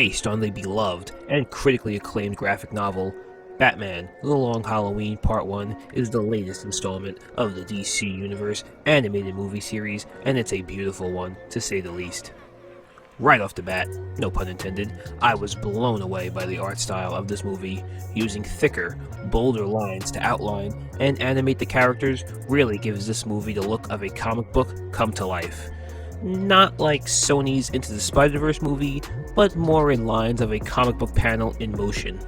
based on the beloved and critically acclaimed graphic novel Batman: The Long Halloween Part 1 is the latest installment of the DC Universe animated movie series, and it's a beautiful one, to say the least. Right off the bat, no pun intended, I was blown away by the art style of this movie. Using thicker, bolder lines to outline and animate the characters really gives this movie the look of a comic book come to life. Not like Sony's Into the Spider-Verse movie, but more in lines of a comic book panel in motion.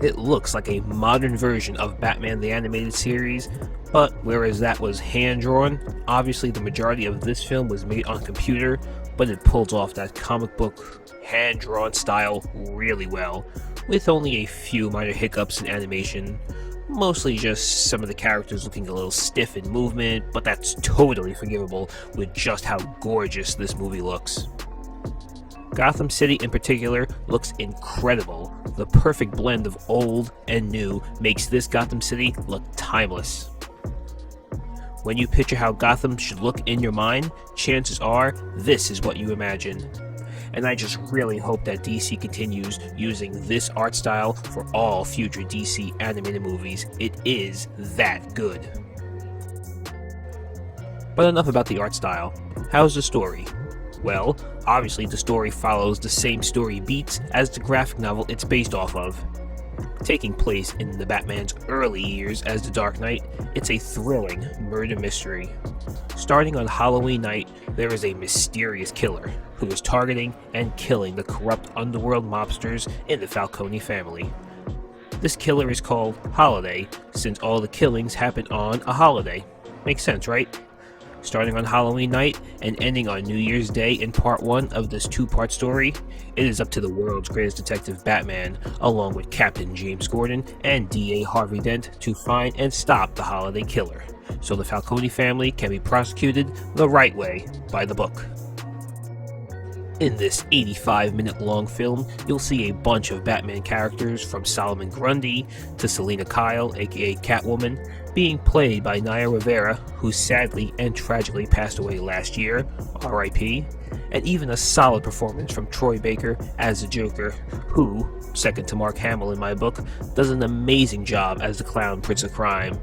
It looks like a modern version of Batman the Animated Series, but whereas that was hand-drawn, obviously the majority of this film was made on computer, but it pulls off that comic book hand-drawn style really well, with only a few minor hiccups in animation. Mostly just some of the characters looking a little stiff in movement, but that's totally forgivable with just how gorgeous this movie looks. Gotham City in particular looks incredible. The perfect blend of old and new makes this Gotham City look timeless. When you picture how Gotham should look in your mind, chances are this is what you imagine. And I just really hope that DC continues using this art style for all future DC animated movies. It is that good. But enough about the art style. How's the story? Well, obviously the story follows the same story beats as the graphic novel it's based off of. Taking place in the Batman's early years as the Dark Knight, it's a thrilling murder mystery. Starting on Halloween night, there is a mysterious killer who is targeting and killing the corrupt underworld mobsters in the Falcone family. This killer is called Holiday, since all the killings happen on a holiday. Makes sense, right? Starting on Halloween night and ending on New Year's Day in part 1 of this two-part story, it is up to the world's greatest detective Batman, along with Captain James Gordon and DA Harvey Dent, to find and stop the Holiday Killer, so the Falcone family can be prosecuted the right way, by the book. In this 85-minute long film, you'll see a bunch of Batman characters from Solomon Grundy to Selina Kyle, aka Catwoman, being played by Naya Rivera, who sadly and tragically passed away last year, RIP, and even a solid performance from Troy Baker as the Joker, who, second to Mark Hamill in my book, does an amazing job as the Clown Prince of Crime.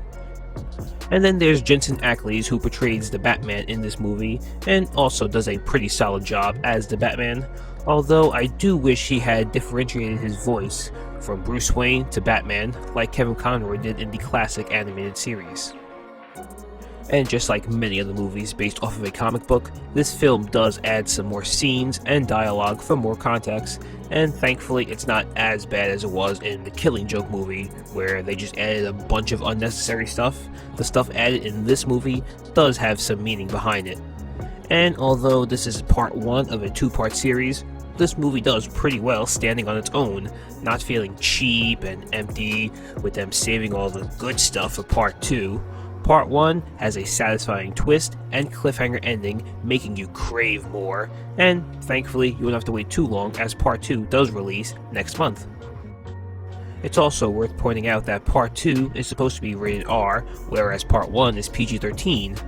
And then there's Jensen Ackles, who portrays the Batman in this movie, and also does a pretty solid job as the Batman, although I do wish he had differentiated his voice from Bruce Wayne to Batman like Kevin Conroy did in the classic animated series. And just like many other movies based off of a comic book, this film does add some more scenes and dialogue for more context, and thankfully it's not as bad as it was in the Killing Joke movie, where they just added a bunch of unnecessary stuff. The stuff added in this movie does have some meaning behind it. And although this is part 1 of a two-part series, this movie does pretty well standing on its own, not feeling cheap and empty with them saving all the good stuff for part 2. Part 1 has a satisfying twist and cliffhanger ending, making you crave more, and thankfully you won't have to wait too long as part 2 does release next month. It's also worth pointing out that part 2 is supposed to be rated R, whereas part 1 is PG-13.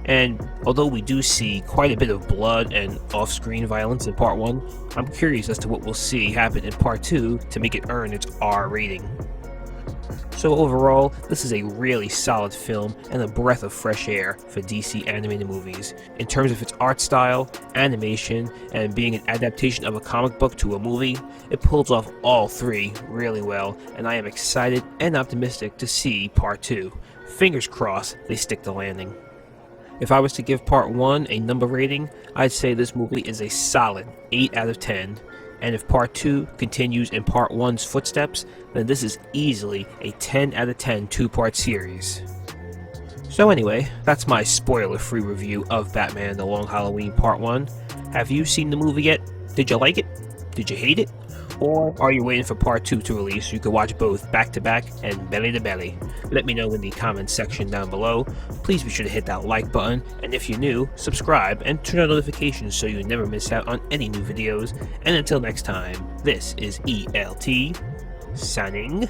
And although we do see quite a bit of blood and off-screen violence in part 1, I'm curious as to what we'll see happen in part 2 to make it earn its R rating. So overall, this is a really solid film and a breath of fresh air for DC animated movies. In terms of its art style, animation, and being an adaptation of a comic book to a movie, it pulls off all three really well, and I am excited and optimistic to see part 2. Fingers crossed they stick the landing. If I was to give part 1 a number rating, I'd say this movie is a solid 8 out of 10. And if part 2 continues in part 1's footsteps, then this is easily a 10 out of 10 two-part series. So anyway, that's my spoiler-free review of Batman: The Long Halloween Part 1. Have you seen the movie yet? Did you like it? Did you hate it? Or are you waiting for part 2 to release so you can watch both back to back and belly to belly? Let me know in the comments section down below. Please be sure to hit that like button, and if you're new, subscribe and turn on notifications so you never miss out on any new videos. And until next time, this is ELT signing